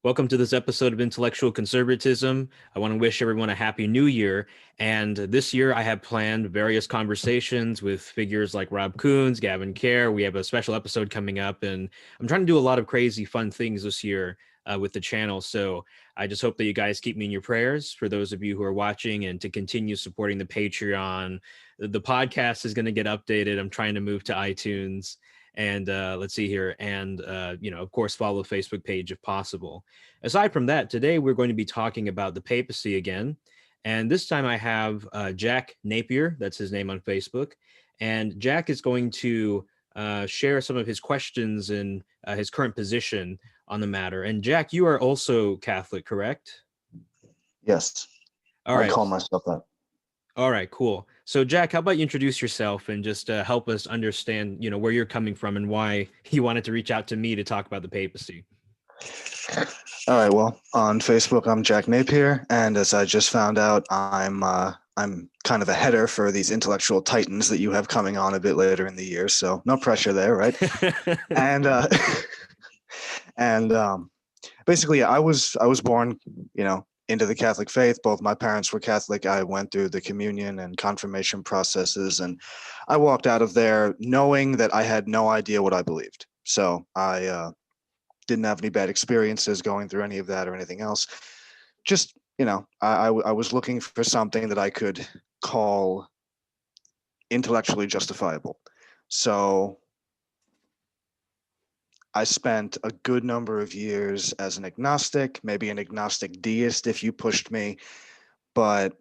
Welcome to this episode of Intellectual Conservatism. I want to wish everyone a happy new year. And this year, I have planned various conversations with figures like Rob Coons, Gavin Kerr. We have a special episode coming up, and I'm trying to do a lot of crazy, fun things this year with the channel. So I just hope that you guys keep me in your prayers for those of you who are watching and to continue supporting the Patreon. The podcast is going to get updated. I'm trying to move to iTunes. And let's see here. And, of course, follow the Facebook page if possible. Aside from that, today we're going to be talking about the papacy again. And this time I have Jack Napier, that's his name on Facebook. And Jack is going to share some of his questions and his current position on the matter. And Jack, you are also Catholic, correct? Yes, All I right. call myself that. All right, cool. So Jack, how about you introduce yourself and just help us understand, where you're coming from and why you wanted to reach out to me to talk about the papacy. All right. Well, on Facebook, I'm Jack Napier, and as I just found out, I'm kind of a header for these intellectual titans that you have coming on a bit later in the year. So no pressure there, right? and and basically, I was born, into the Catholic faith. Both my parents were Catholic. I went through the communion and confirmation processes, and I walked out of there knowing that I had no idea what I believed. So I didn't have any bad experiences going through any of that or anything else. Just, I was looking for something that I could call intellectually justifiable. So I spent a good number of years as an agnostic, maybe an agnostic deist if you pushed me. But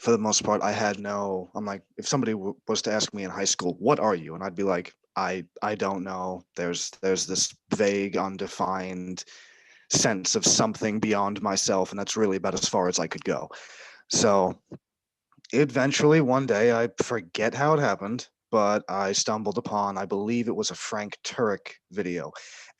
for the most part, I'm like, if somebody was to ask me in high school, what are you? And I'd be like, I don't know. There's this vague, undefined sense of something beyond myself, and that's really about as far as I could go. So eventually one day, I forget how it happened, but I stumbled upon, I believe it was a Frank Turek video,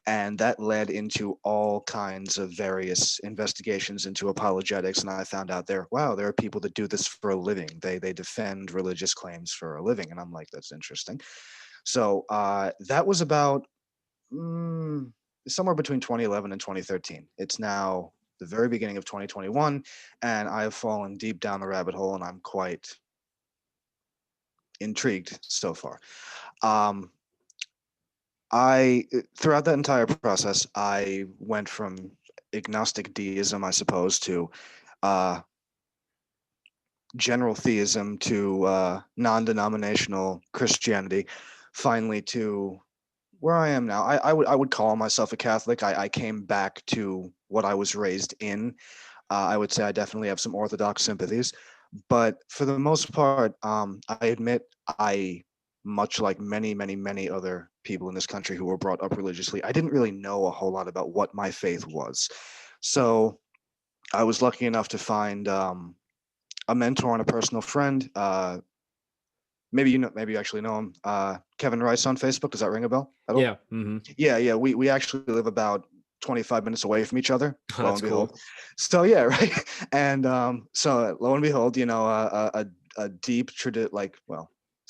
and that led into all kinds of various investigations into apologetics. And I found out there are people that do this for a living. They defend religious claims for a living, and I'm like, that's interesting. So that was about somewhere between 2011 and 2013. It's now the very beginning of 2021, and I have fallen deep down the rabbit hole, and I'm quite intrigued so far. Um, I Throughout that entire process, I went from agnostic deism, I suppose, to uh, general theism, to non-denominational Christianity, finally to where I am now. I would call myself a Catholic. I came back to what I was raised in. I would say I definitely have some Orthodox sympathies, but for the most part, I admit much like many, many, many other people in this country who were brought up religiously, I didn't really know a whole lot about what my faith was. So I was lucky enough to find a mentor and a personal friend. Maybe you actually know him. Kevin Rice on Facebook. Does that ring a bell at all? Yeah. Mm-hmm. Yeah. We actually live about 25 minutes away from each other. Lo That's and behold. cool. So yeah, right. And so lo and behold, a deep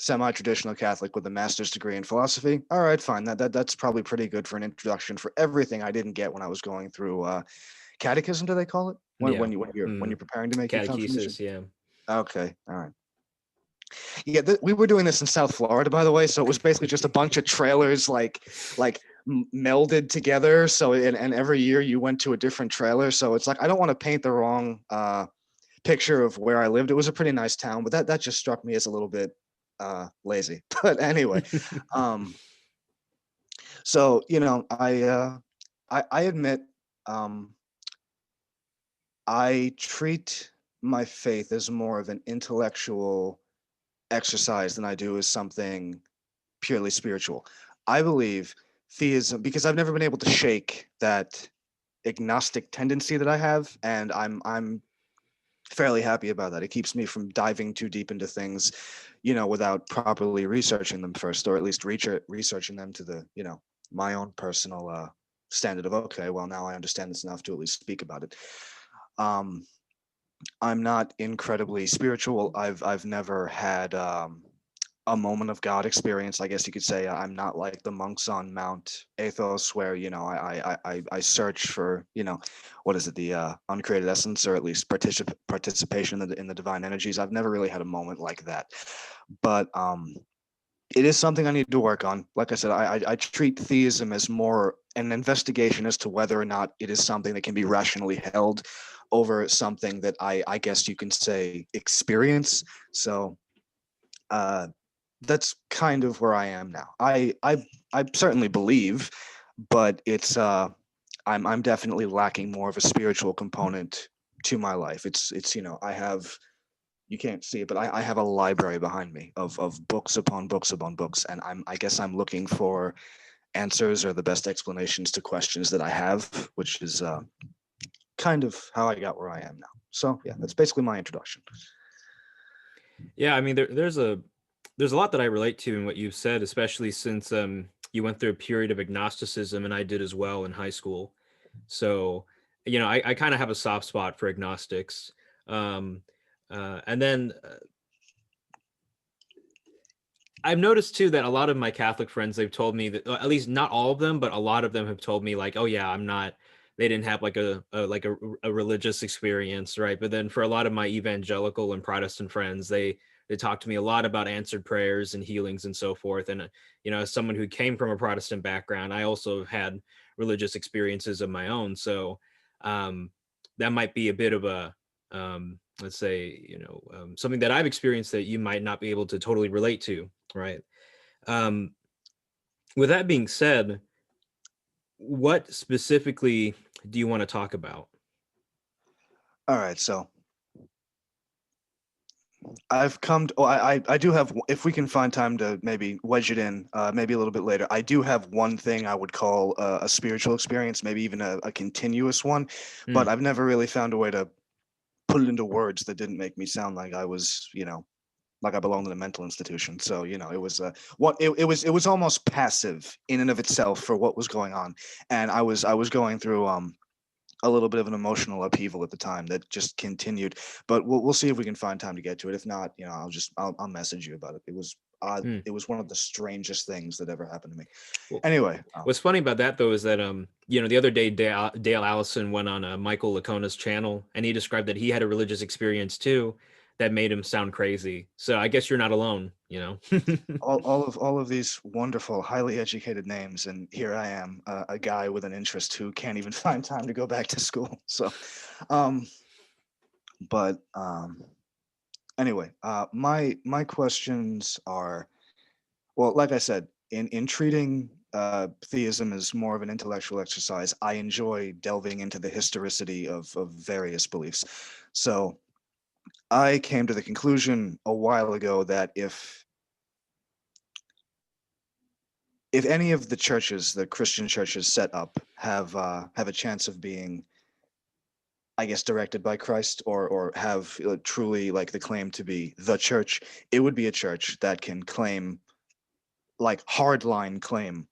semi-traditional Catholic with a master's degree in philosophy. All right, fine. That's probably pretty good for an introduction for everything I didn't get when I was going through catechism. Do they call it Yeah. when you're preparing to make your confirmation? Catechesis. Yeah. Okay, all right. Yeah, we were doing this in South Florida, by the way. So it was basically just a bunch of trailers, like melded together. So and every year you went to a different trailer. So it's like I don't want to paint the wrong picture of where I lived. It was a pretty nice town, but that just struck me as a little bit lazy. But anyway, um, so I admit um, I treat my faith as more of an intellectual exercise than I do as something purely spiritual. I believe theism because I've never been able to shake that agnostic tendency that I have, and I'm fairly happy about that. It keeps me from diving too deep into things, without properly researching them first, or at least researching them to the, my own personal standard of okay, well now I understand this enough to at least speak about it. Um, I'm not incredibly spiritual. I've never had a moment of God experience, I guess you could say. I'm not like the monks on Mount Athos, where I search for what is it, the uncreated essence, or at least participation in the divine energies. I've never really had a moment like that, but it is something I need to work on. Like I said, I treat theism as more an investigation as to whether or not it is something that can be rationally held over something that I guess you can say experience. So that's kind of where I am now. I certainly believe, but I'm definitely lacking more of a spiritual component to my life. It's I have, you can't see it, but I have a library behind me of books upon books upon books, and I guess I'm looking for answers or the best explanations to questions that I have, which is kind of how I got where I am now. So yeah, that's basically my introduction. Yeah, I mean, there's a lot that I relate to in what you've said, especially since you went through a period of agnosticism, and I did as well in high school. So, I kind of have a soft spot for agnostics. Um, and then I've noticed too that a lot of my Catholic friends, they've told me that, at least not all of them, but a lot of them have told me like, oh yeah, I'm not. They didn't have like a religious experience, right? But then for a lot of my evangelical and Protestant friends, they talk to me a lot about answered prayers and healings and so forth. And as someone who came from a Protestant background, I also have had religious experiences of my own. So um, that might be a bit of a let's say, something that I've experienced that you might not be able to totally relate to, right? Um, with that being said, what specifically do you want to talk about? All right, so I've come to, oh, I do have, if we can find time to maybe wedge it in, maybe a little bit later, I do have one thing I would call a spiritual experience, maybe even a continuous one, but Mm, I've never really found a way to put it into words that didn't make me sound like I was, like I belonged in a mental institution. So, it was it was almost passive in and of itself for what was going on. And I was going through a little bit of an emotional upheaval at the time that just continued. But we'll see if we can find time to get to it. If not, I'll message you about it. It was odd. mm. It was one of the strangest things that ever happened to me. Well, Anyway, what's funny about that though is that the other day Dale Allison went on Michael Lacona's channel, and he described that he had a religious experience too that made him sound crazy. So I guess you're not alone. all of these wonderful, highly educated names, and here I am, a guy with an interest who can't even find time to go back to school. So, um, but anyway, my questions are, well, like I said, in treating theism as more of an intellectual exercise, I enjoy delving into the historicity of various beliefs. So I came to the conclusion a while ago that if any of the churches, the Christian churches set up, have a chance of being, I guess, directed by Christ, or have truly like the claim to be the church, it would be a church that can claim, like hardline claim,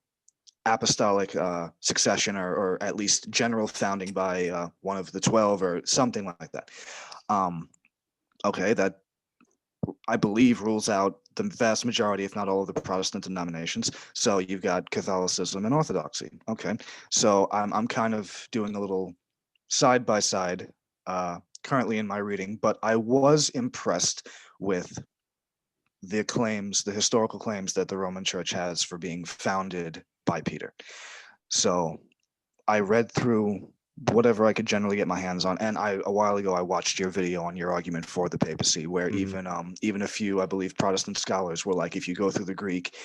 apostolic succession, or at least general founding by one of the 12 or something like that. Um, okay, that I believe rules out the vast majority, if not all, of the Protestant denominations. So you've got Catholicism and Orthodoxy. Okay, so I'm kind of doing a little side by side currently in my reading, but I was impressed with the historical claims that the Roman Church has for being founded by Peter. So I read through whatever I could generally get my hands on, and a while ago I watched your video on your argument for the papacy, where Mhm. even a few, I believe, Protestant scholars were like, if you go through the Greek,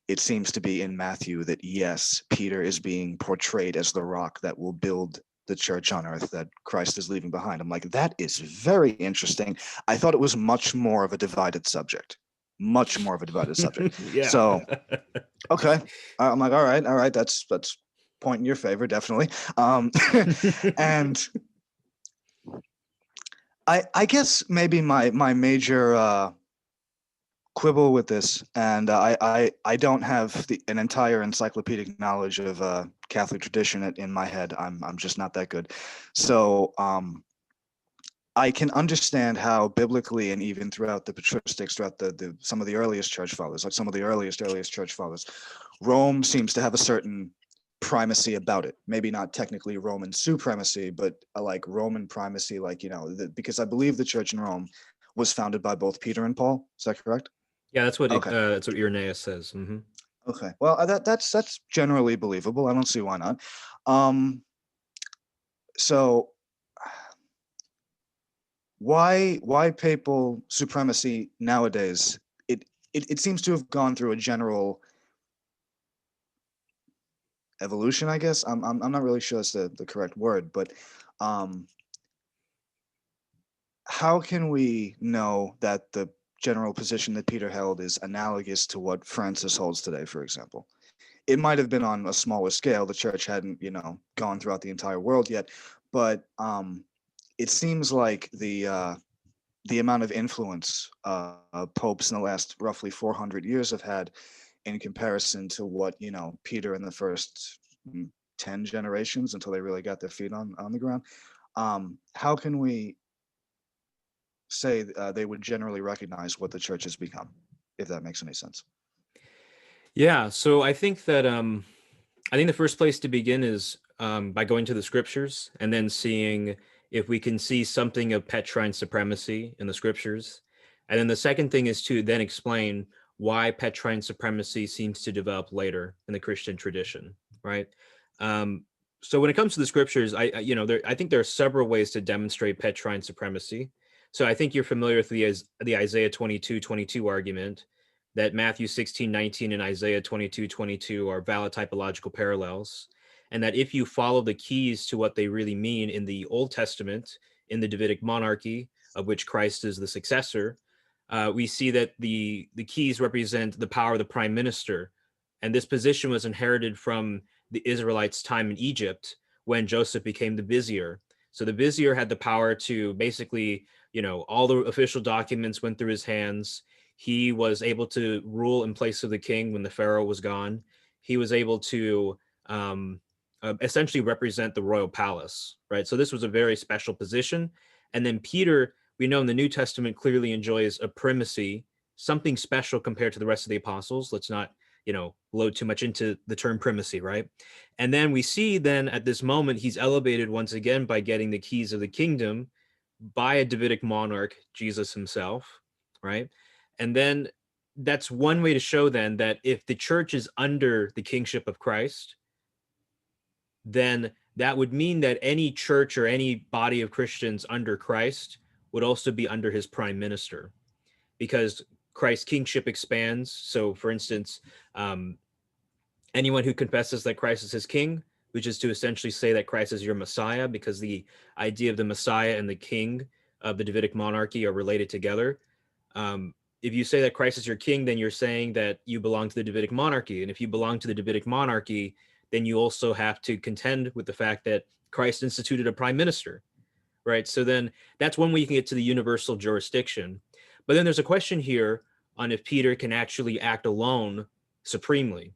it seems to be in Matthew that yes, Peter is being portrayed as the rock that will build the church on earth that Christ is leaving behind. I'm like, that is very interesting. I thought it was much more of a divided subject. Much more of a divided subject. Yeah. So okay. I'm like, all right, that's point in your favor, definitely. And I guess maybe my major quibble with this, and I don't have an entire encyclopedic knowledge of Catholic tradition in my head. I'm just not that good. So I can understand how biblically and even throughout the patristics, throughout the some of the earliest church fathers, like some of the earliest church fathers, Rome seems to have a certain primacy about it. Maybe not technically Roman supremacy, but like Roman primacy, like, because I believe the church in Rome was founded by both Peter and Paul. Is that correct? Yeah, Okay. that's what Irenaeus says. Hmm. Okay. Well, that's generally believable. I don't see why not. Um, so why papal supremacy nowadays? It seems to have gone through a general evolution, I guess. I'm not really sure that's the correct word, but um, how can we know that the general position that Peter held is analogous to what Francis holds today, for example? It might have been on a smaller scale. The church hadn't, gone throughout the entire world yet, but it seems like the amount of influence popes in the last roughly 400 years have had in comparison to what Peter in the first 10 generations until they really got their feet on the ground. How can we say they would generally recognize what the church has become, if that makes any sense? Yeah, so I think the first place to begin is by going to the scriptures and then seeing if we can see something of Petrine supremacy in the scriptures. And then the second thing is to then explain why Petrine supremacy seems to develop later in the Christian tradition, right? Um, so when it comes to the scriptures, I think there are several ways to demonstrate Petrine supremacy. So I think you're familiar with the Isaiah 22:22 argument that Matthew 16:19 and Isaiah 22:22 are valid typological parallels, and that if you follow the keys to what they really mean in the Old Testament, in the Davidic monarchy, of which Christ is the successor, we see that the keys represent the power of the prime minister, and this position was inherited from the Israelites' time in Egypt when Joseph became the vizier. So the vizier had the power to basically, all the official documents went through his hands. He was able to rule in place of the king when the pharaoh was gone. He was able to essentially represent the royal palace, right? So this was a very special position. And then Peter, we know in the New Testament, clearly enjoys a primacy, something special compared to the rest of the apostles. Let's not, load too much into the term primacy, right? And then we see then at this moment, he's elevated once again by getting the keys of the kingdom by a Davidic monarch, Jesus himself, right? And then that's one way to show then that if the church is under the kingship of Christ, then that would mean that any church or any body of Christians under Christ would also be under his prime minister, because Christ's kingship expands. So, for instance, um, anyone who confesses that Christ is his king, which is to essentially say that Christ is your Messiah, because the idea of the Messiah and the king of the Davidic monarchy are related together. If you say that Christ is your king, then you're saying that you belong to the Davidic monarchy. And if you belong to the Davidic monarchy, then you also have to contend with the fact that Christ instituted a prime minister, right? So then that's one way you can get to the universal jurisdiction. But then there's a question here on if Peter can actually act alone supremely.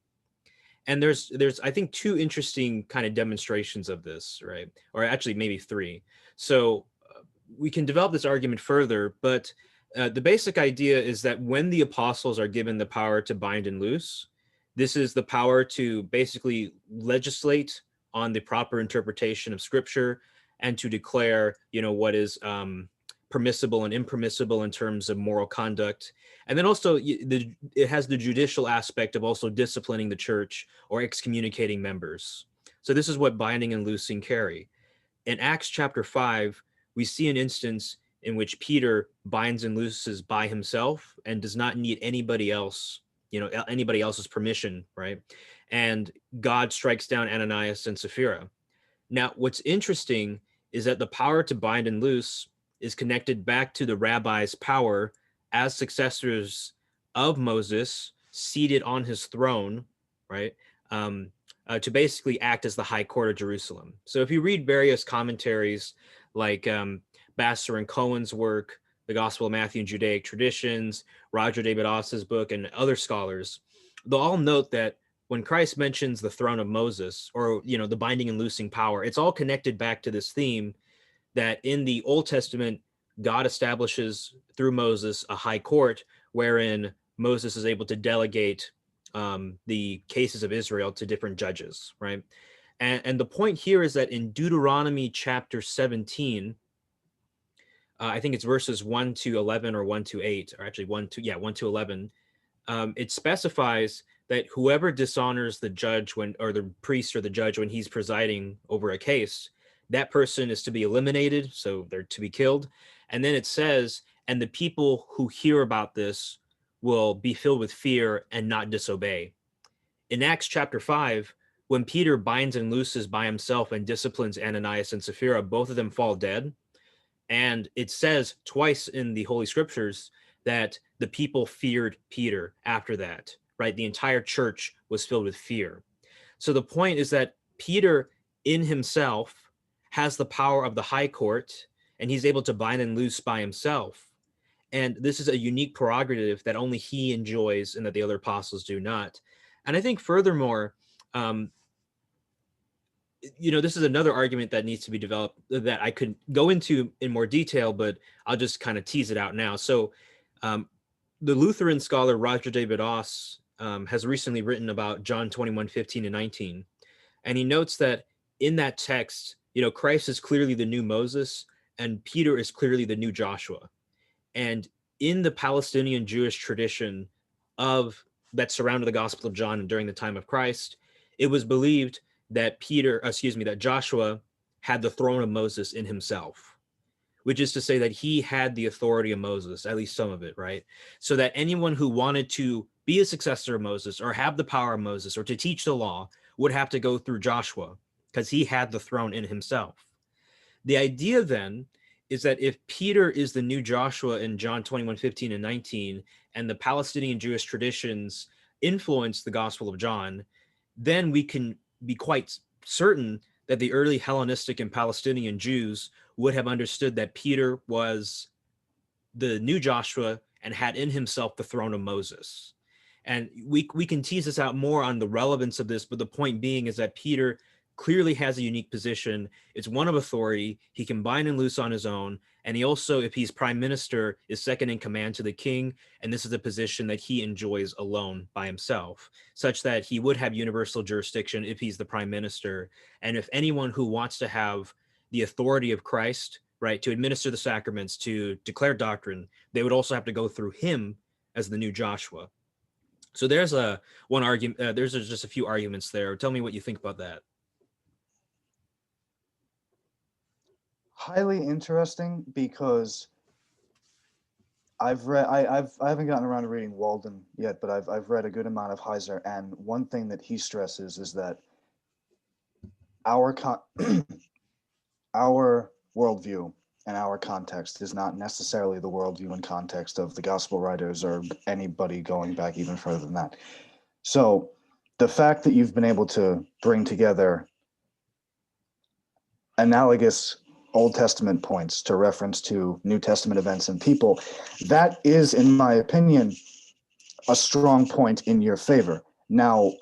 And there's I think two interesting kind of demonstrations of this, right? Or actually maybe three. So we can develop this argument further, but the basic idea is that when the apostles are given the power to bind and loose, this is the power to basically legislate on the proper interpretation of scripture and to declare, what is permissible and impermissible in terms of moral conduct. And then also it has the judicial aspect of also disciplining the church or excommunicating members. So this is what binding and loosing carry. In Acts chapter 5, we see an instance in which Peter binds and looses by himself and does not need anybody else, anybody else's permission, right? And God strikes down Ananias and Sapphira. Now, what's interesting is that the power to bind and loose is connected back to the rabbi's power as successors of Moses, seated on his throne, right? To basically act as the high court of Jerusalem. So if you read various commentaries like Basser and Cohen's work, The Gospel of Matthew and Judaic Traditions, Roger David Oss's book, and other scholars, they'll all note that when Christ mentions the throne of Moses, or the binding and loosing power, it's all connected back to this theme that in the Old Testament, God establishes through Moses a high court wherein Moses is able to delegate the cases of Israel to different judges, right? And the point here is that in Deuteronomy chapter 17, I think it's verses 1 to 11 or 1 to 8, or actually 1 to 11, it specifies that whoever dishonors the judge when, or the priest or the judge when he's presiding over a case, that person is to be eliminated, so they're to be killed. And then it says, and the people who hear about this will be filled with fear and not disobey. In Acts chapter 5, when Peter binds and looses by himself and disciplines Ananias and Sapphira, both of them fall dead. And it says twice in the Holy Scriptures that the people feared Peter after that, right? The entire church was filled with fear. So the point is that Peter in himself has the power of the high court, and he's able to bind and loose by himself. And this is a unique prerogative that only he enjoys and that the other apostles do not. And I think furthermore, um, this is another argument that needs to be developed that I could go into in more detail, but I'll just kind of tease it out now. So the Lutheran scholar Roger David Oss has recently written about John 21:15-19. And he notes that in that text, Christ is clearly the new Moses and Peter is clearly the new Joshua. And in the Palestinian Jewish tradition of that surrounded the Gospel of John during the time of Christ, it was believed that that Joshua had the throne of Moses in himself, which is to say that he had the authority of Moses, at least some of it, right? So that anyone who wanted to be a successor of Moses or have the power of Moses or to teach the law would have to go through Joshua because he had the throne in himself. The idea then is that if Peter is the new Joshua in John 21:15-19, and the Palestinian Jewish traditions influence the Gospel of John, then we can be quite certain that the early Hellenistic and Palestinian Jews would have understood that Peter was the new Joshua and had in himself the throne of Moses. And we can tease this out more on the relevance of this, but the point being is that Peter clearly has a unique position. It's one of authority. He can bind and loose on his own. And he also, if he's prime minister, is second in command to the king. And this is a position that he enjoys alone by himself, such that he would have universal jurisdiction if he's the prime minister. And if anyone who wants to have the authority of Christ, right, to administer the sacraments, to declare doctrine, they would also have to go through him as the new Joshua. So there's one argument. There's just a few arguments there. Tell me what you think about that. Highly interesting because I haven't gotten around to reading Walden yet, but I've read a good amount of Heiser, and one thing that he stresses is that our our worldview and our context is not necessarily the worldview and context of the gospel writers or anybody going back even further than that. So the fact that you've been able to bring together analogous Old Testament points to reference to New Testament events and people, that is, in my opinion, a strong point in your favor. Now,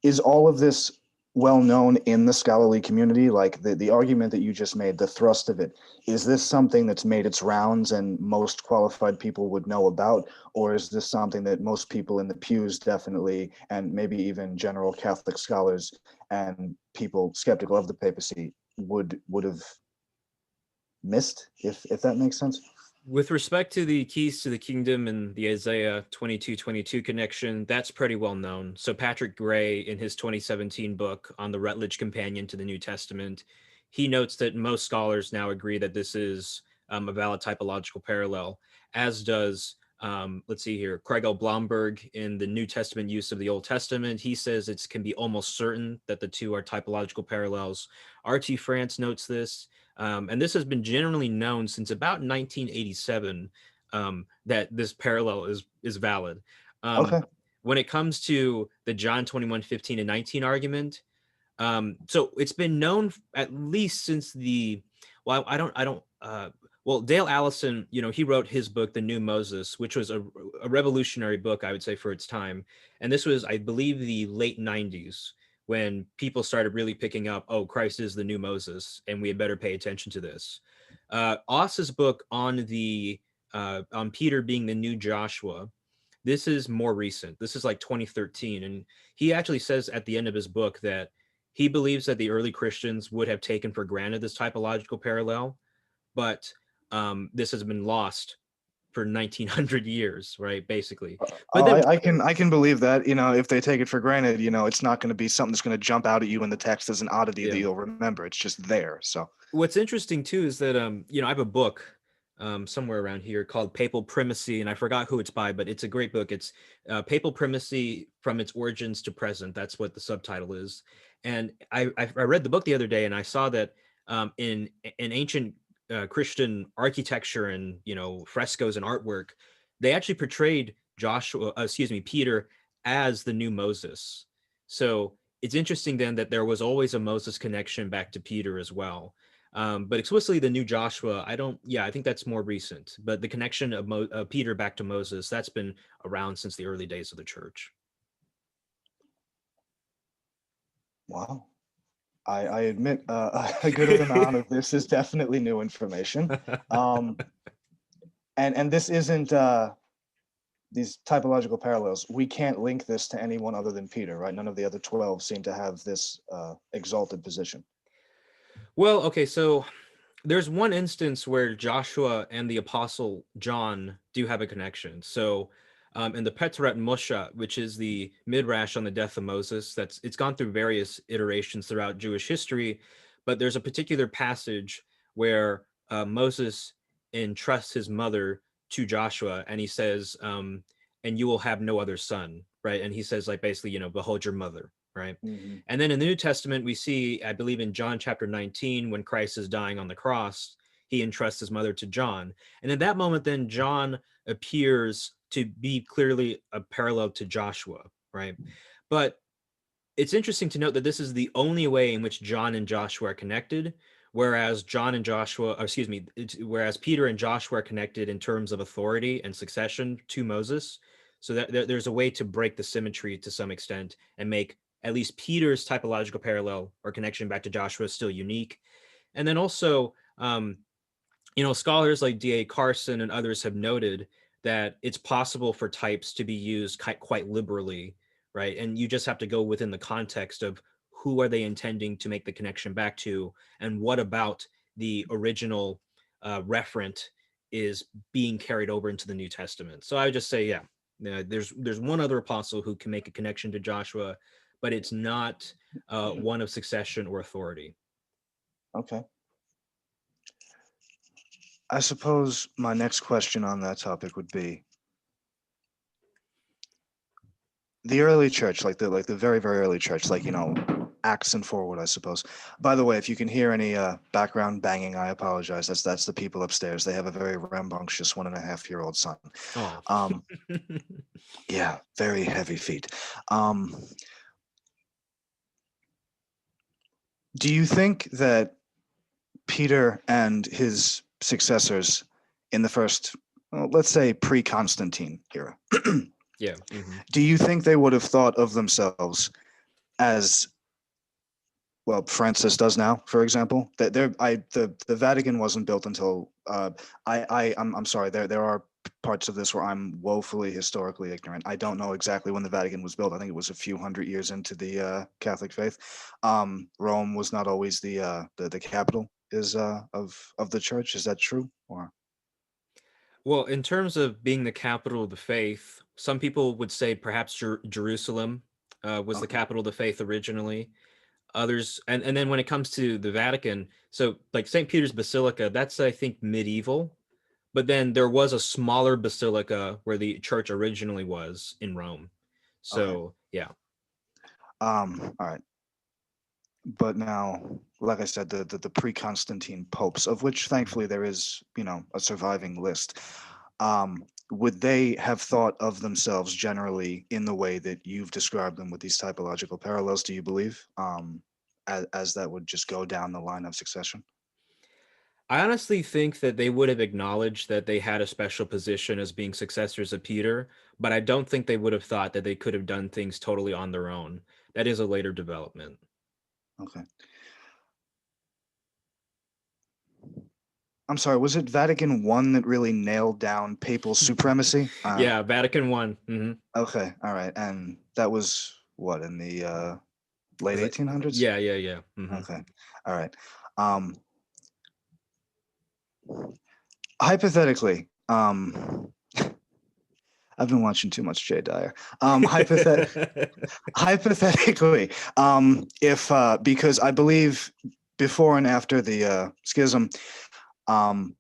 is all of this well known in the scholarly community? Like the argument that you just made, the thrust of it, is this something that's made its rounds and most qualified people would know about? Or is this something that most people in the pews definitely, and maybe even general Catholic scholars and people skeptical of the papacy would have missed, if that makes sense? With respect to the keys to the kingdom and the Isaiah 22:22 connection, that's pretty well known. So Patrick Gray, in his 2017 book on the Rutledge Companion to the New Testament, he notes that most scholars now agree that this is a valid typological parallel, as does, let's see here, Craig L. Blomberg in the New Testament use of the Old Testament. He says it can be almost certain that the two are typological parallels. R.T. France notes this. And this has been generally known since about 1987 that this parallel is valid. Okay. When it comes to the John 21:15-19 argument, so it's been known at least since Dale Allison, he wrote his book, The New Moses, which was a revolutionary book, I would say, for its time. And this was, I believe, the late 90s, when people started really picking up, oh, Christ is the new Moses, and we had better pay attention to this. Oss's book on Peter being the new Joshua, this is more recent. This is like 2013, and he actually says at the end of his book that he believes that the early Christians would have taken for granted this typological parallel, but this has been lost for 1900 years, right? Basically. But Oh, then I can believe that. If they take it for granted, it's not going to be something that's going to jump out at you in the text as an oddity that yeah. you'll remember. It's just there. So What's interesting too is that I have a book somewhere around here called Papal Primacy, and I forgot who it's by, but it's a great book. It's Papal Primacy from its origins to present. That's what the subtitle is. And I read the book the other day, and I saw that in ancient Christian architecture and frescoes and artwork, they actually portrayed Peter as the new Moses. So it's interesting then that there was always a Moses connection back to Peter as well. But explicitly the new Joshua, I think that's more recent. But the connection of Peter back to Moses, that's been around since the early days of the church. wow. I admit a good amount of this is definitely new information. And this isn't these typological parallels. We can't link this to anyone other than Peter, right? None of the other 12 seem to have this exalted position. Well, okay, so there's one instance where Joshua and the apostle John do have a connection. So in the Peteret Moshe, which is the midrash on the death of Moses, it's gone through various iterations throughout Jewish history, but there's a particular passage where Moses entrusts his mother to Joshua, and he says, and you will have no other son, right? And he says, like, basically, behold your mother, right? Mm-hmm. And then in the New Testament, we see, I believe in John chapter 19, when Christ is dying on the cross, he entrusts his mother to John. And in that moment, then John appears to be clearly a parallel to Joshua, right? But it's interesting to note that this is the only way in which John and Joshua are connected, whereas whereas Peter and Joshua are connected in terms of authority and succession to Moses. So that there's a way to break the symmetry to some extent and make at least Peter's typological parallel or connection back to Joshua still unique. And then also, scholars like D.A. Carson and others have noted that it's possible for types to be used quite liberally, right? And you just have to go within the context of who are they intending to make the connection back to, and what about the original referent is being carried over into the New Testament. So I would just say, there's one other apostle who can make a connection to Joshua, but it's not one of succession or authority. Okay. I suppose my next question on that topic would be the early church, like the very, very early church, like Acts and forward, I suppose. By the way, if you can hear any background banging, I apologize. That's the people upstairs. They have a very rambunctious 1.5-year-old son. Oh. Yeah, very heavy feet. Do you think that Peter and his successors in the first, let's say, pre-Constantine era, Yeah. Mm-hmm. do you think they would have thought of themselves as, well, Francis does now, for example? That the Vatican wasn't built until I'm sorry. There are parts of this where I'm woefully historically ignorant. I don't know exactly when the Vatican was built. I think it was a few hundred years into the Catholic faith. Rome was not always the capital of the church. Is that true? Or Well, in terms of being the capital of the faith, some people would say perhaps Jerusalem was the okay, capital of the faith originally. Others, and then when it comes to the Vatican, so like St. Peter's Basilica, that's I think medieval, but then there was a smaller basilica where the church originally was in Rome. okay. So yeah. All right. But now, like I said, the pre-Constantine popes, of which thankfully there is, a surviving list. Would they have thought of themselves generally in the way that you've described them with these typological parallels? Do you believe, as that would just go down the line of succession? I honestly think that they would have acknowledged that they had a special position as being successors of Peter, but I don't think they would have thought that they could have done things totally on their own. that is a later development. Okay. I'm sorry, was it Vatican I that really nailed down papal supremacy? Yeah, Vatican One. Okay, all right. And that was what, in the late Is that, 1800s? yeah, yeah, yeah. Okay. All right. Um Hypothetically, I've been watching too much Jay Dyer. Hypothetically, if because I believe before and after the schism, um,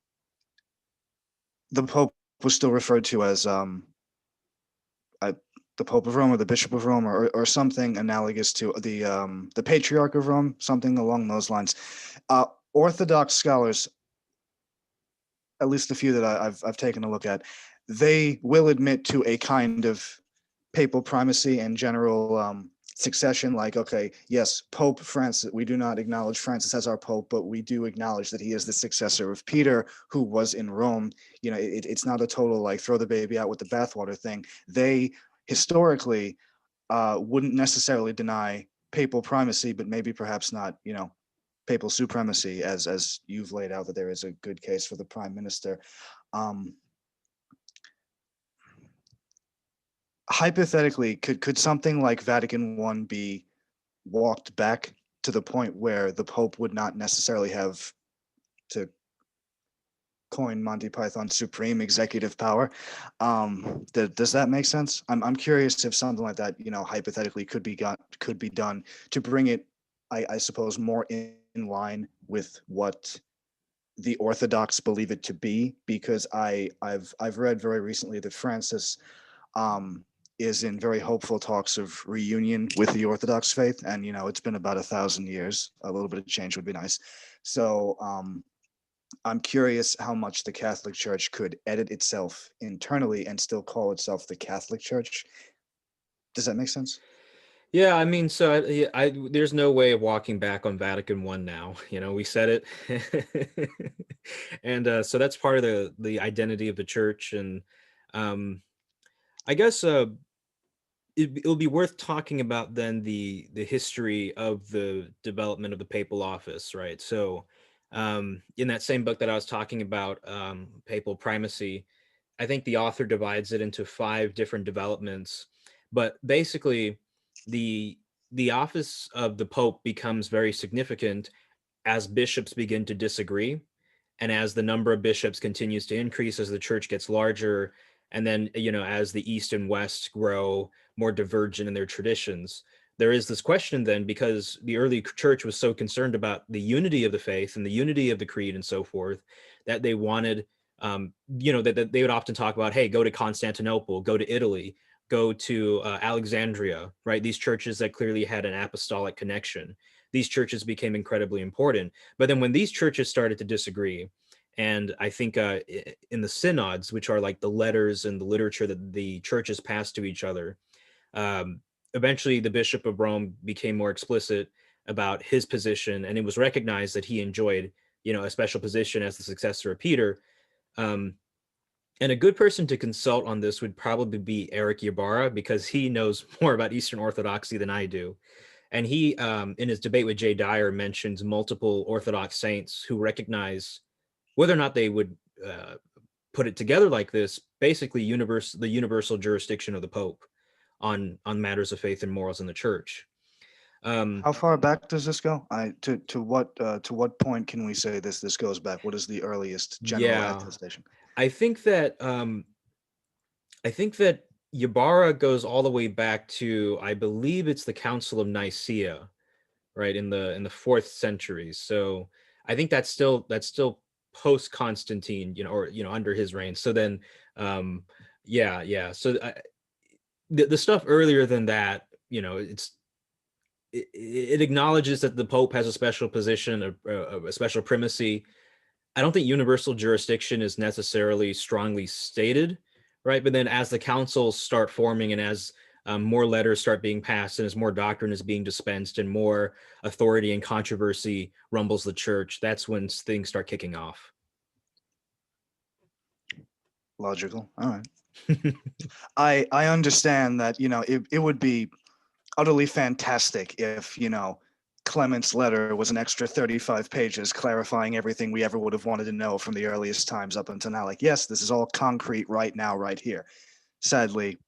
the Pope was still referred to as I, the Pope of Rome or the Bishop of Rome or something analogous to the Patriarch of Rome, something along those lines. Orthodox scholars, at least the few that I've taken a look at, they will admit to a kind of papal primacy and general succession. Like, okay, yes, Pope Francis, we do not acknowledge Francis as our Pope, but we do acknowledge that he is the successor of Peter, who was in Rome. You know, it's not a total like throw the baby out with the bathwater thing. They historically wouldn't necessarily deny papal primacy, but maybe perhaps not, you know, papal supremacy, as you've laid out that there is a good case for the prime minister. Um, Hypothetically, could something like Vatican I be walked back to the point where the Pope would not necessarily have to coin Monty Python's supreme executive power? Does that make sense? I'm curious if something like that, you know, hypothetically could be done to bring it, I suppose, more in line with what the Orthodox believe it to be, because I've read very recently that Francis um, is in very hopeful talks of reunion with the Orthodox faith, and you know it's been about 1,000 years. A little bit of change would be nice. So I'm curious how much the Catholic Church could edit itself internally and still call itself the Catholic Church. Does that make sense? Yeah, I mean, so there's no way of walking back on Vatican One now. You know, we said it, and so that's part of the identity of the church. And um, I guess it'll be worth talking about then the history of the development of the papal office, right? So, in that same book that I was talking about, papal primacy, I think the author divides it into five different developments, but basically, the the office of the pope becomes very significant as bishops begin to disagree, and as the number of bishops continues to increase, as the church gets larger, and then as the east and west grow more divergent in their traditions, there is this question then, because the early church was so concerned about the unity of the faith and the unity of the creed and so forth, that they wanted, that they would often talk about, hey, go to Constantinople, go to Italy, go to Alexandria, right? These churches that clearly had an apostolic connection. These churches became incredibly important. But then when these churches started to disagree, and I think in the synods, which are like the letters and the literature that the churches pass to each other, um, eventually the Bishop of Rome became more explicit about his position, and it was recognized that he enjoyed, a special position as the successor of Peter. Um, and a good person to consult on this would probably be Eric Ybarra, because he knows more about Eastern Orthodoxy than I do. And he, in his debate with Jay Dyer, mentions multiple Orthodox saints who recognize, whether or not they would put it together like this, basically the universal jurisdiction of the Pope on matters of faith and morals in the Church. Um, How far back does this go? To what point can we say this goes back? What is the earliest general yeah, attestation? I think that Ybarra goes all the way back to, I believe it's the Council of Nicaea, right, in the fourth century. So I think that's still post Constantine, or under his reign. So then, yeah, yeah. So the stuff earlier than that, it acknowledges that the Pope has a special position, a special primacy. I don't think universal jurisdiction is necessarily strongly stated, right? But then as the councils start forming, and as more letters start being passed, and as more doctrine is being dispensed, and more authority and controversy rumbles the church, that's when things start kicking off. Logical. All right. I understand that, you know, it would be utterly fantastic if, Clement's letter was an extra 35 pages clarifying everything we ever would have wanted to know from the earliest times up until now. Like, yes, this is all concrete right now, right here. Sadly,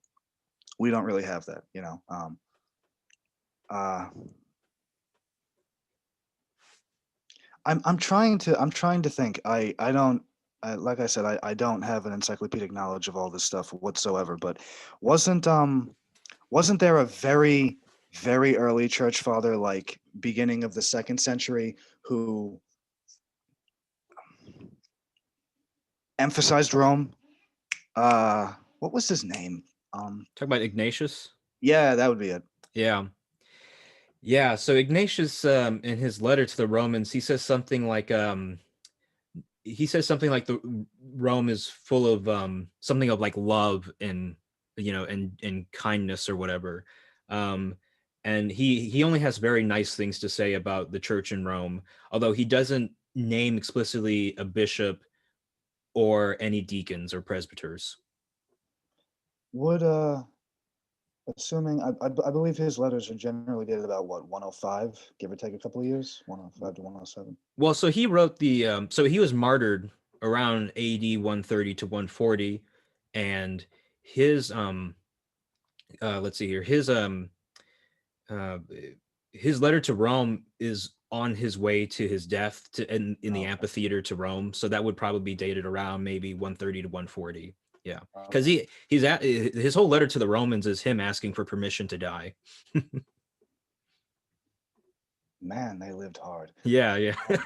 we don't really have that. Uh, I'm trying to think. I don't like I said, I don't have an encyclopedic knowledge of all this stuff whatsoever. But wasn't um wasn't there a very, very early church father, like beginning of the second century, who emphasized Rome? What was his name? Talk about Ignatius. Yeah, that would be it. Yeah. Yeah, so Ignatius, in his letter to the Romans, he says something like the Rome is full of something of like love and and kindness or whatever. Um, and he only has very nice things to say about the church in Rome, although he doesn't name explicitly a bishop or any deacons or presbyters. Would assuming I believe his letters are generally dated about what 105, give or take a couple of years, 105 to 107. Well, so he wrote so he was martyred around AD 130 to 140, and his let's see here, uh his letter to Rome is on his way to his death in the Okay. amphitheater to Rome, so that would probably be dated around maybe 130 to 140. Yeah, because Okay. he's at his whole letter to the Romans is him asking for permission to die. Man, they lived hard. Yeah, yeah. Um,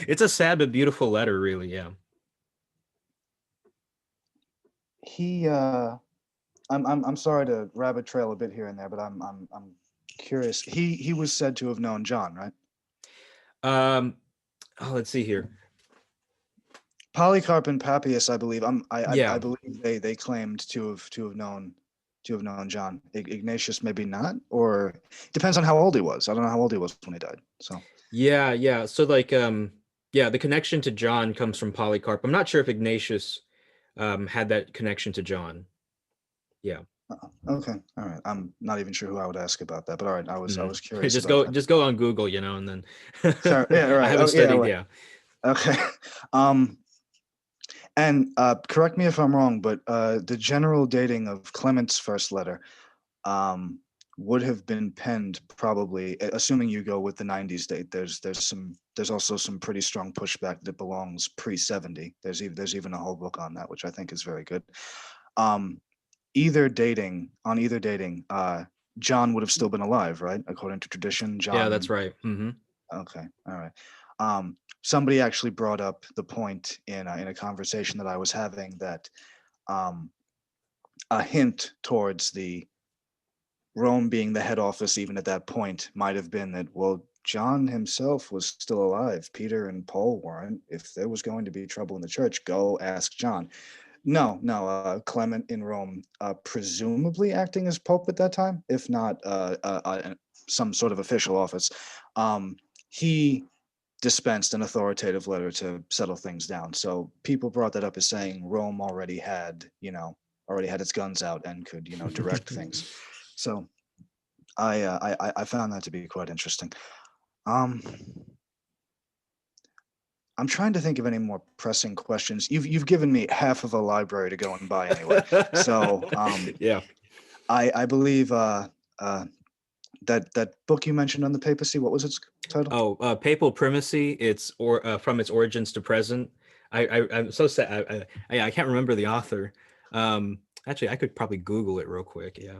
It's a sad but beautiful letter, really. Yeah. he I'm sorry to rabbit trail a bit here and there, but I'm curious. He was said to have known John, right? Um, oh, let's see here. Polycarp and Papias, I believe. I Yeah. believe they claimed to have known John. Ignatius maybe not, or depends on how old he was. I don't know how old he was when he died. So Yeah, yeah. So like yeah, the connection to John comes from Polycarp. I'm not sure if Ignatius had that connection to John. Yeah. okay, all right. I'm not even sure who I would ask about that, but all right. I Mhm. was curious Just about go that. just go on Google, and then Fair, yeah, I right. haven't Oh yeah, studied, right. yeah. Okay. Um, and correct me if I'm wrong, but the general dating of Clement's first letter um, would have been penned probably, assuming you go with the 90s date. There's also some pretty strong pushback that belongs pre-70. There's even a whole book on that, which I think is very good. Um, either dating, John would have still been alive, right? According to tradition, Yeah, that's John. right. Okay, all right. Somebody actually brought up the point in a conversation that I was having that um, a hint towards the Rome being the head office, even at that point, might have been that, well, John himself was still alive. Peter and Paul weren't. If there was going to be trouble in the church, go ask John. No, no, Clement in Rome, presumably acting as Pope at that time, if not some sort of official office. He dispensed an authoritative letter to settle things down. So people brought that up as saying Rome already had its guns out and could, direct things. So I found that to be quite interesting. Um, I'm trying to think of any more pressing questions. You've given me half of a library to go and buy anyway. So Yeah. I believe that book you mentioned on the papacy. What was its title? Oh, papal primacy. It's or from its origins to present. I'm so sad. I can't remember the author. Actually, I could probably Google it real quick. Yeah.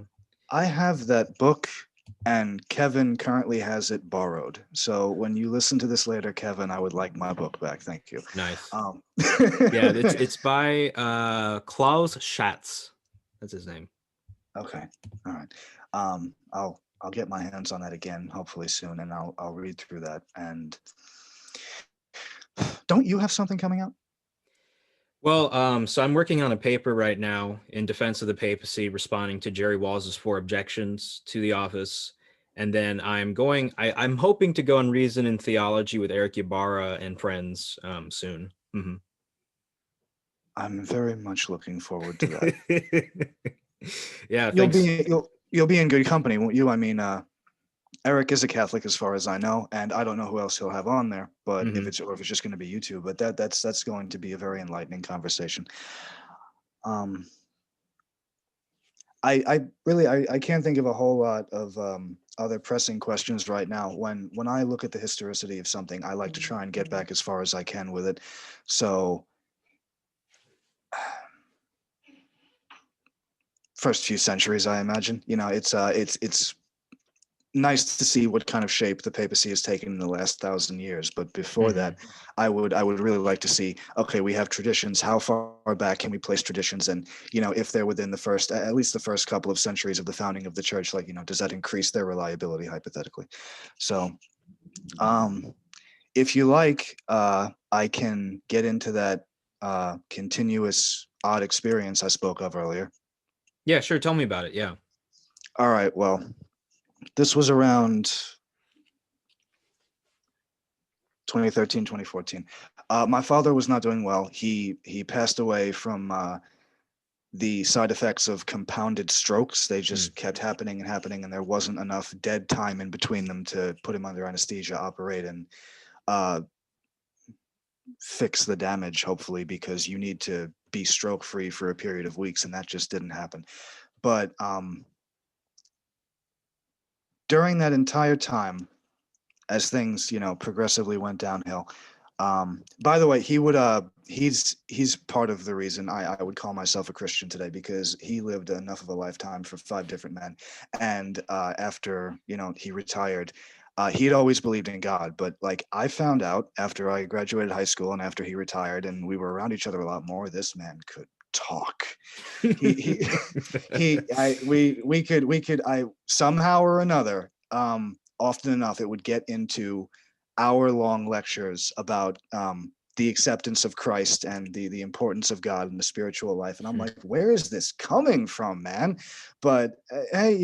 I have that book, and Kevin currently has it borrowed. So when you listen to this later, Kevin, I would like my book back. Thank you. Nice. Um, Yeah, it's by Klaus Schatz. That's his name. okay, all right. I'll get my hands on that again, hopefully soon, and I'll read through that. And don't you have something coming out? Well, so I'm working on a paper right now in defense of the papacy, responding to Jerry Walls's 4 objections to the office. And then I'm hoping to go on Reason in Theology with Eric Ybarra and friends soon. I'm very much looking forward to that. Yeah, You'll thanks. be you'll You'll be in good company, won't you? I mean, Eric is a Catholic as far as I know, and I don't know who else he'll have on there, but if Hmm. it's just going to be you two, but that's going to be a very enlightening conversation. Um, I really I can't think of a whole lot of other pressing questions right now. When I look at the historicity of something, I like to try and get back as far as I can with it. So first few centuries, I imagine. You know, it's nice to see what kind of shape the papacy has taken in the last 1,000 years. But before Hmm. that, I would really like to see. Okay, we have traditions. How far back can we place traditions? And you know, if they're within the first, at least the first couple of centuries of the founding of the church, like you know, does that increase their reliability hypothetically? So, um, if you like, I can get into that continuous odd experience I spoke of earlier. Yeah, sure. Tell me about it. Yeah. All right. Well, this was around 2013, 2014. My father was not doing well. He passed away from the side effects of compounded strokes. They Mm. just kept happening and happening, and there wasn't enough dead time in between them to put him under anesthesia, operate, and uh, fix the damage, hopefully, because you need to be stroke free for a period of weeks, and that just didn't happen. But during that entire time, as things progressively went downhill. By the way, he's part of the reason I would call myself a Christian today, because he lived enough of a lifetime for five different men, and after he retired. He'd always believed in God, but like I found out after I graduated high school and after he retired, and we were around each other a lot more. This man could talk. He we could I somehow or another, often enough it would get into hour-long lectures about the acceptance of Christ and the importance of God and the spiritual life, and I'm like, where is this coming from, man? But hey,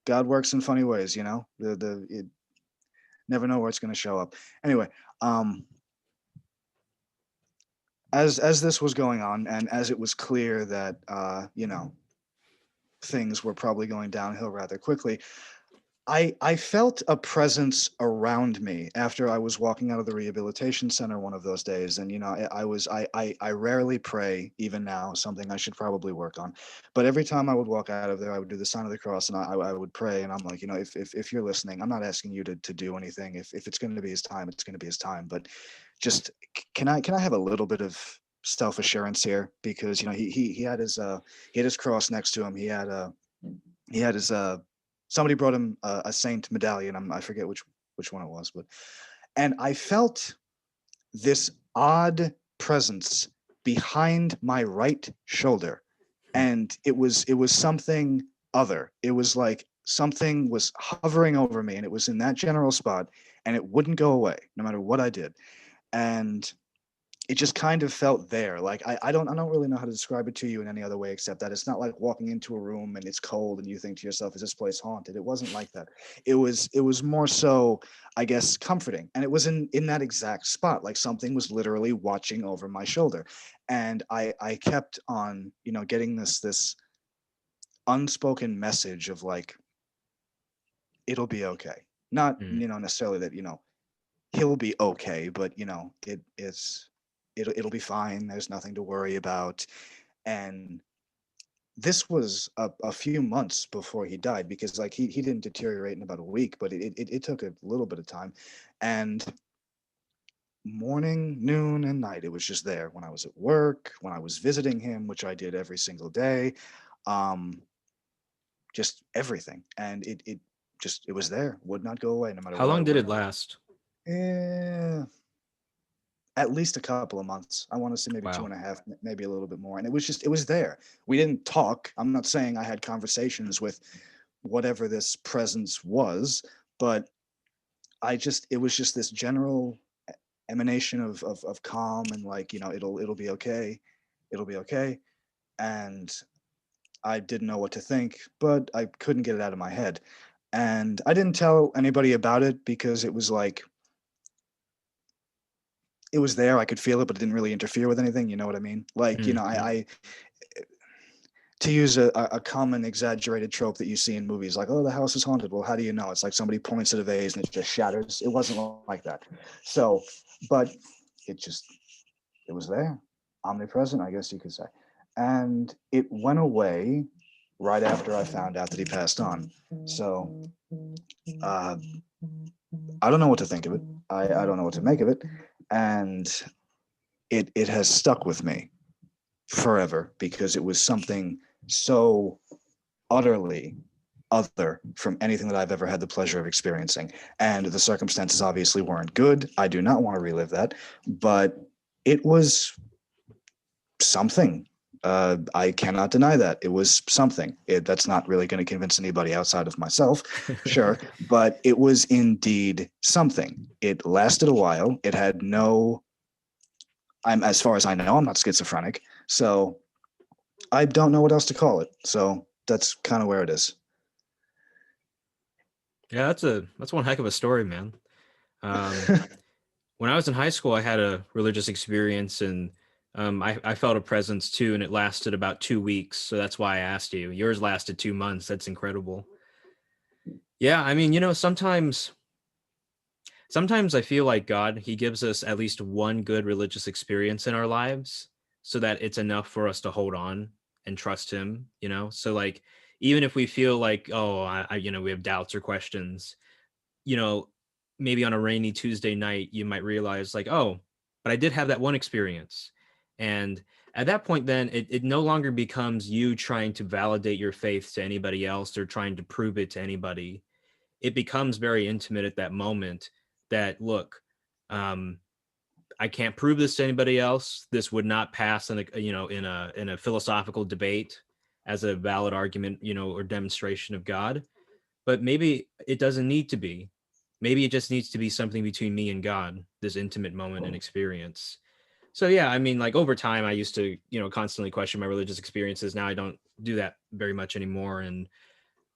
God works in funny ways. The you never know where it's going to show up. Anyway, um as this was going on, and as it was clear that things were probably going downhill rather quickly, I felt a presence around me after I was walking out of the rehabilitation center one of those days. And I rarely pray even now, something I should probably work on. But every time I would walk out of there, I would do the sign of the cross, and I would pray. And I'm like, if you're listening, I'm not asking you to do anything. If it's going to be his time, it's going to be his time. But just can I have a little bit of self assurance here? Because he had his cross next to him. He had his somebody brought him a saint medallion. I forget which one it was, but and I felt this odd presence behind my right shoulder, and it was something other. It was like something was hovering over me, and it was in that general spot, and it wouldn't go away no matter what I did. And it just kind of felt there. Like I don't really know how to describe it to you in any other way except that it's not like walking into a room and it's cold and you think to yourself, is this place haunted? It wasn't like that. It was more so, I guess, comforting. And it was in that exact spot. Like something was literally watching over my shoulder. And I kept on, getting this unspoken message of like, it'll be okay. Not, Mm. necessarily that, he'll be okay, but it'll be fine. There's nothing to worry about. And this was a few months before he died, because like he didn't deteriorate in about a week, but it took a little bit of time. And morning, noon, and night, it was just there when I was at work, when I was visiting him, which I did every single day. Um, just everything. And it was there, would not go away no matter How what, long did where it I was. last? Eh, at least a couple of months. I want to say maybe two Wow. and a half, maybe a little bit more. And it was there. We didn't talk. I'm not saying I had conversations with whatever this presence was, but it was just this general emanation of calm, and like, it'll be okay. It'll be okay. And I didn't know what to think, but I couldn't get it out of my head. And I didn't tell anybody about it because it was like, it was there. I could feel it, but it didn't really interfere with anything. You know what I mean? Like, Mm. I to use a common exaggerated trope that you see in movies, like, oh, the house is haunted. Well, how do you know? It's like somebody points at a vase and it just shatters. It wasn't like that. So, but it just, it was there, omnipresent, I guess you could say. And it went away right after I found out that he passed on. So, uh, I don't know what to think of it. I don't know what to make of it. And it has stuck with me forever because it was something so utterly other from anything that I've ever had the pleasure of experiencing. And the circumstances obviously weren't good. I do not want to relive that, but it was something. I cannot deny that it was something. That's not really going to convince anybody outside of myself, sure, but it was indeed something. It lasted a while. It had no. I'm, as far as I know, I'm not schizophrenic, so I don't know what else to call it. So that's kind of where it is. Yeah, that's one heck of a story, man. Um, when I was in high school, I had a religious experience, and I felt a presence too, and it lasted about 2 weeks. So that's why I asked you. Yours lasted 2 months. That's incredible. Yeah, I mean, sometimes I feel like God, he gives us at least one good religious experience in our lives so that it's enough for us to hold on and trust him. So like, even if we feel like, oh, we have doubts or questions, you know, maybe on a rainy Tuesday night, you might realize like, oh, but I did have that one experience. And at that point, then it no longer becomes you trying to validate your faith to anybody else or trying to prove it to anybody. It becomes very intimate at that moment that, look, um, I can't prove this to anybody else. This would not pass in a philosophical debate as a valid argument, or demonstration of God. But maybe it doesn't need to be. Maybe it just needs to be something between me and God, this intimate moment and experience. So yeah, I mean, like over time, I used to, constantly question my religious experiences. Now I don't do that very much anymore. And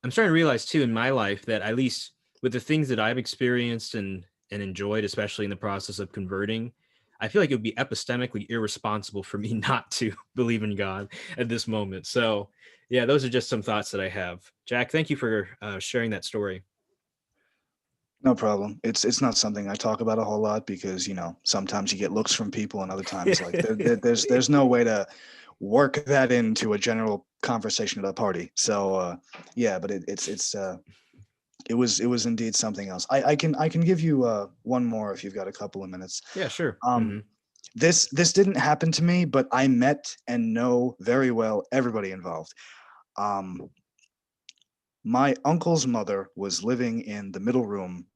I'm starting to realize too in my life that at least with the things that I've experienced and enjoyed, especially in the process of converting, I feel like it would be epistemically irresponsible for me not to believe in God at this moment. So, yeah, those are just some thoughts that I have. Jack, thank you for sharing that story. No problem. It's not something I talk about a whole lot because sometimes you get looks from people, and other times like there's no way to work that into a general conversation at a party. So yeah, but it was indeed something else. I can give you one more if you've got a couple of minutes. Yeah, sure. Um, this didn't happen to me, but I met and know very well everybody involved. Um, my uncle's mother was living in the middle room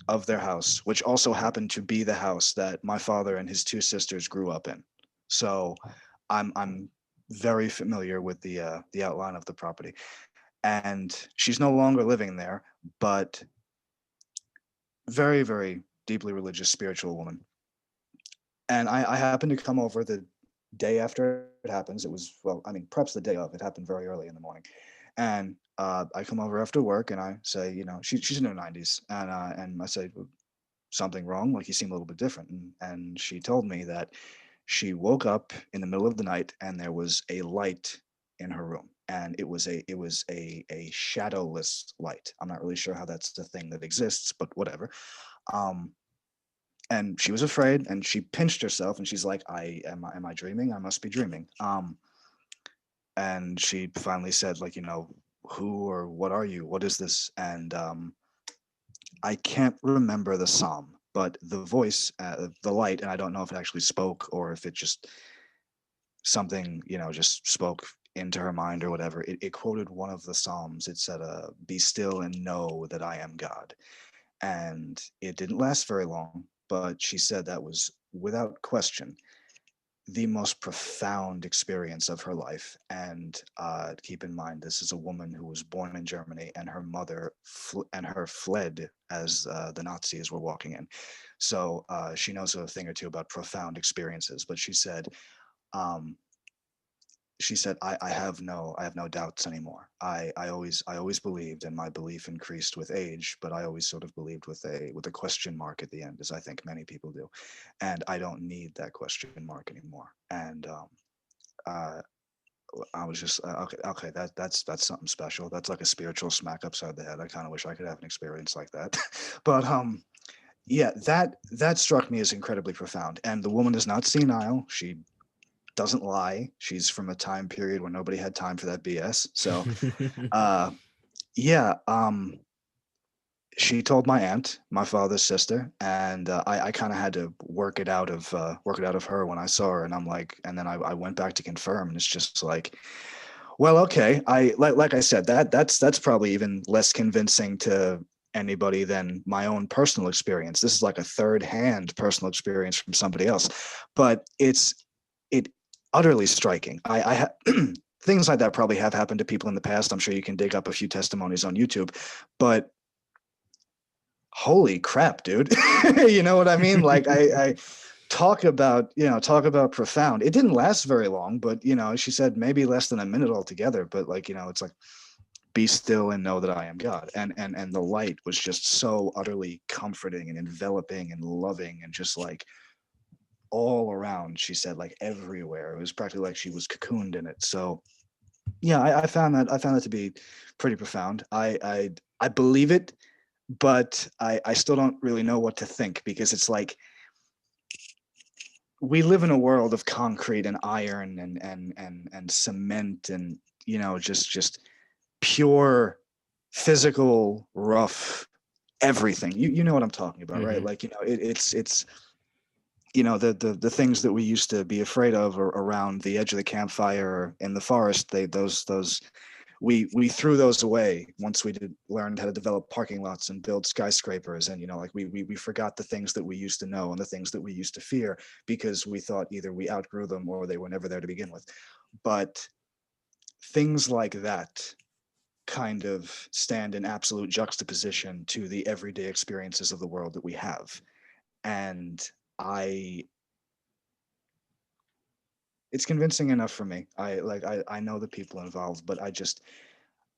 of their house, which also happened to be the house that my father and his two sisters grew up in. So I'm very familiar with the outline of the property. And she's no longer living there, but very, very deeply religious, spiritual woman. And I happened to come over the day after it happens. It was, well, I mean, perhaps the day of. It happened very early in the morning. And I come over after work and I say, she's in her 90s. And I say, something wrong? Like, you seem a little bit different. And she told me that she woke up in the middle of the night and there was a light in her room. And it was a shadowless light. I'm not really sure how that's the thing that exists, but whatever. Um, and she was afraid and she pinched herself and she's like, am I dreaming? I must be dreaming. And she finally said, like, who or what are you? What is this? And I can't remember the psalm, but the voice, the light, and I don't know if it actually spoke or if it just something, just spoke into her mind or whatever. It quoted one of the psalms. It said, "Be still and know that I am God." And it didn't last very long, but she said that was without question the most profound experience of her life. And keep in mind, this is a woman who was born in Germany, and her mother and her fled as the Nazis were walking in. So she knows a thing or two about profound experiences. But um, she said, I have no doubts anymore. I always believed, and my belief increased with age, but I always sort of believed with a question mark at the end, as I think many people do, and I don't need that question mark anymore. And uh, I was just okay. That's something special. That's like a spiritual smack upside the head. I kind of wish I could have an experience like that. But yeah, that struck me as incredibly profound. And the woman is not senile. She doesn't lie. She's from a time period where nobody had time for that BS. So uh, yeah, she told my aunt, my father's sister, and I kind of had to work it out of her when I saw her, and I'm like, and then I went back to confirm, and it's just like, well, okay, like I said, that's probably even less convincing to anybody than my own personal experience. This is like a third hand personal experience from somebody else, but it utterly striking. Things like that probably have happened to people in the past. I'm sure you can dig up a few testimonies on YouTube, but holy crap, dude. You know what I mean? Like I talk about profound. It didn't last very long, but she said maybe less than a minute altogether. But like, it's like, be still and know that I am God. And the light was just so utterly comforting and enveloping and loving and just like all around, she said, like everywhere. It was practically like she was cocooned in it. So yeah, I found that to be pretty profound. I believe it, but I still don't really know what to think, because it's like we live in a world of concrete and iron and cement and just pure physical rough everything. You know what I'm talking about, right? Hmm. Like it's the things that we used to be afraid of around the edge of the campfire or in the forest. Those we threw those away once we learned how to develop parking lots and build skyscrapers. And like we forgot the things that we used to know and the things that we used to fear, because we thought either we outgrew them or they were never there to begin with. But things like that kind of stand in absolute juxtaposition to the everyday experiences of the world that we have. And I it's convincing enough for me. I know the people involved, but I just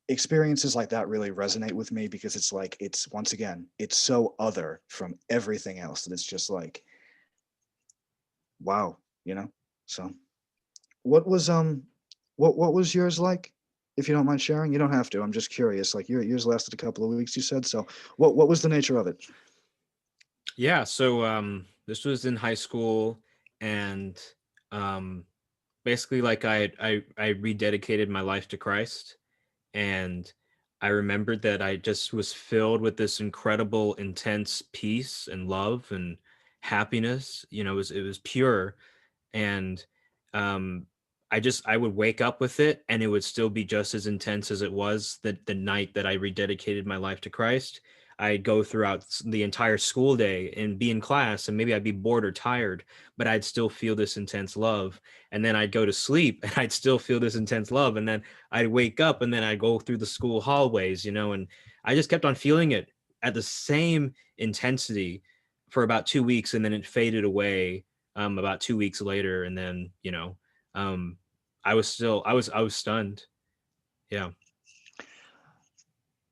experiences like that really resonate with me, because it's like, it's once again, it's so other from everything else that it's just like, wow, so what was what was yours like, if you don't mind sharing? You don't have to, I'm just curious. Like, yours lasted a couple of weeks, you said. So what was the nature of it? Yeah, so this was in high school, and um basically like I rededicated my life to Christ, and I remembered that I just was filled with this incredible intense peace and love and happiness. It was pure. And um I would wake up with it, and it would still be just as intense as it was the night that I rededicated my life to Christ. I'd go throughout the entire school day and be in class, and maybe I'd be bored or tired, but I'd still feel this intense love. And then I'd go to sleep and I'd still feel this intense love. And then I'd wake up, and then I'd go through the school hallways, and I just kept on feeling it at the same intensity for about 2 weeks, and then it faded away about 2 weeks later. And then um I was stunned. Yeah.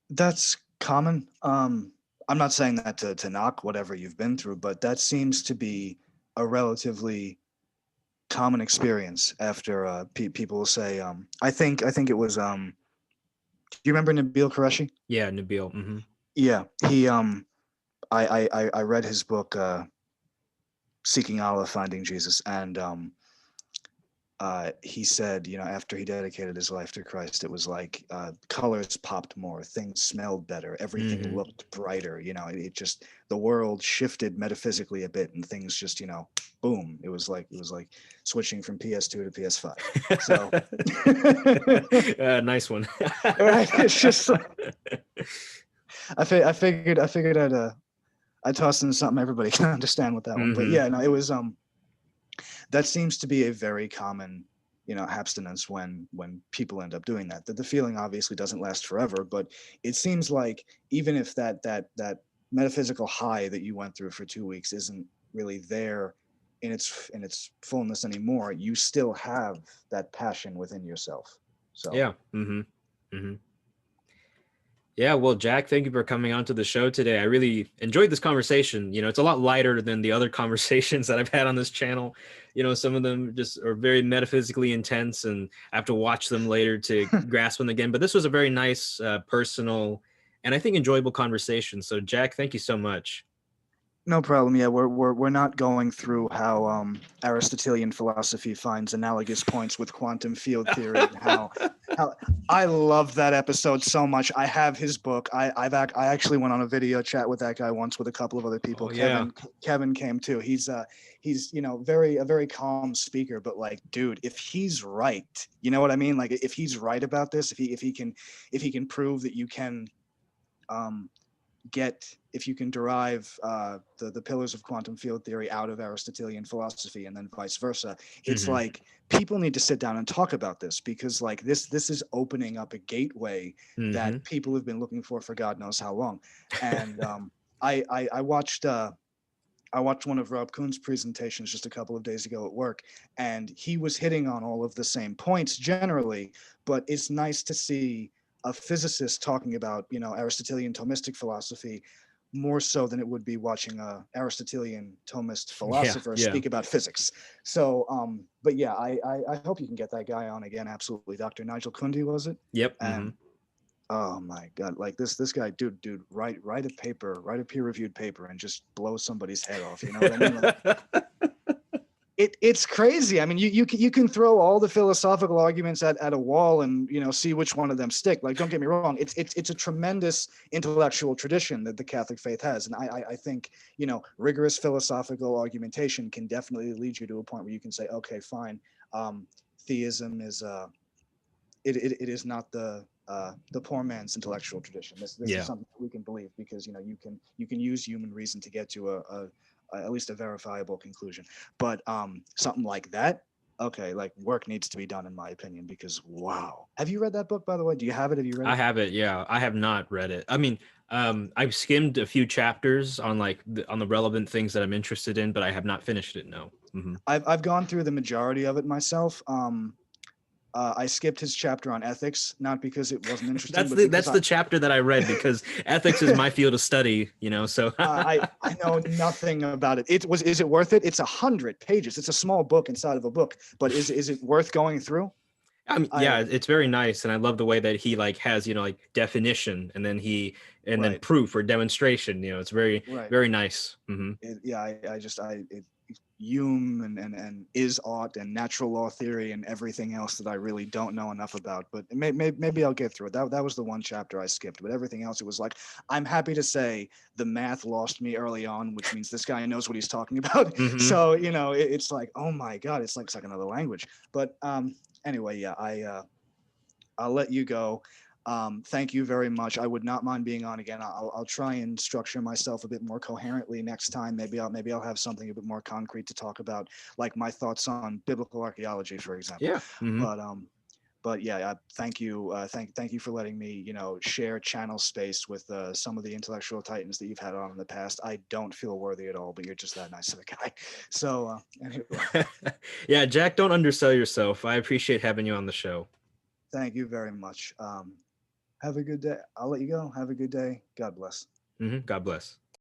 That's common. I'm not saying that to knock whatever you've been through, but that seems to be a relatively common experience after people will say, I think it was do you remember Nabil Qureshi? Yeah, Nabil. Hmm. Yeah, he I read his book, Seeking Allah, Finding Jesus, and he said, after he dedicated his life to Christ, it was like, colors popped more, things smelled better, everything Hmm. looked brighter. It just, the world shifted metaphysically a bit, and things just, boom. It was like switching from PS2 to PS5. So, Nice one. right, it's just, I figured I'd toss in something everybody can understand with that one. But Hmm. yeah, no, it was that seems to be a very common abstinence when people end up doing that. The feeling obviously doesn't last forever, but it seems like even if that metaphysical high that you went through for 2 weeks isn't really there in its fullness anymore, you still have that passion within yourself. So Yeah. Hmm. Hmm. Yeah, well, Jack, thank you for coming on to the show today. I really enjoyed this conversation. It's a lot lighter than the other conversations that I've had on this channel. Some of them just are very metaphysically intense, and I have to watch them later to grasp them again. But this was a very nice, personal, and I think enjoyable conversation. So, Jack, thank you so much. No problem. Yeah, we're not going through how Aristotelian philosophy finds analogous points with quantum field theory and how I love that episode so much. I have his book. I actually went on a video chat with that guy once with a couple of other people. Oh, yeah. Kevin came too. He's a very calm speaker, but like, dude, if he's right, you know what I mean? Like, if he's right about this, if he can prove that you can um if you can derive the pillars of quantum field theory out of Aristotelian philosophy and then vice versa, it's Hmm. like people need to sit down and talk about this, because like this is opening up a gateway Hmm. that people have been looking for God knows how long. And I watched one of Rob Kuhn's presentations just a couple of days ago at work, and he was hitting on all of the same points generally, but it's nice to see a physicist talking about, Aristotelian Thomistic philosophy more so than it would be watching a Aristotelian Thomist Yeah, philosopher yeah. speak about physics. So, but yeah, I hope you can get that guy on again. Absolutely, Dr. Nigel Kundi, was it? Yep. Hmm. And oh my God, like this guy, dude, write a paper, write a peer-reviewed paper and just blow somebody's head off. You know what I mean? Like, it's crazy. I mean, you can throw all the philosophical arguments at a wall and see which one of them stick. Like, don't get me wrong, it's a tremendous intellectual tradition that the Catholic faith has, and I think rigorous philosophical argumentation can definitely lead you to a point where you can say, okay, fine, theism is it is not the poor man's intellectual tradition. This is Yeah. something we can believe, because you can use human reason to get to at least a verifiable conclusion. But something like that, okay, like work needs to be done in my opinion, because wow. Have you read that book, by the way? Do you have it? Have you read I it? have it. Yeah, I have not read it. I mean, I've skimmed a few chapters on like on the relevant things that I'm interested in, but I have not finished it. No. Hmm. I've gone through the majority of it myself. I skipped his chapter on ethics, not because it wasn't interesting, That's but the because that's the chapter that I read because ethics is my field of study. So I know nothing about it. Is it worth it? It's 100 pages. It's a small book inside of a book, but is it worth going through? I mean, yeah, I it's very nice, and I love the way that he like has like definition and then Right, proof or demonstration. It's very right. very nice. Yeah, Hume and is ought and natural law theory and everything else that I really don't know enough about. But maybe I'll get through it. That was the one chapter I skipped, but everything else, it was like, I'm happy to say the math lost me early on, which means this guy knows what he's talking about. Hmm. So it's like, oh my God, it's like another language. But anyway, yeah, I'll let you go. Thank you very much. I would not mind being on again. I'll try and structure myself a bit more coherently next time. Maybe I'll have something a bit more concrete to talk about, like my thoughts on biblical archaeology, for example. Yeah. Hmm. But yeah, thank you. Thank you for letting me, share channel space with some of the intellectual titans that you've had on in the past. I don't feel worthy at all, but you're just that nice of a guy. So anyway, Yeah, Jack, don't undersell yourself. I appreciate having you on the show. thank you very much. Have a good day. I'll let you go. Have a good day. God bless. God bless.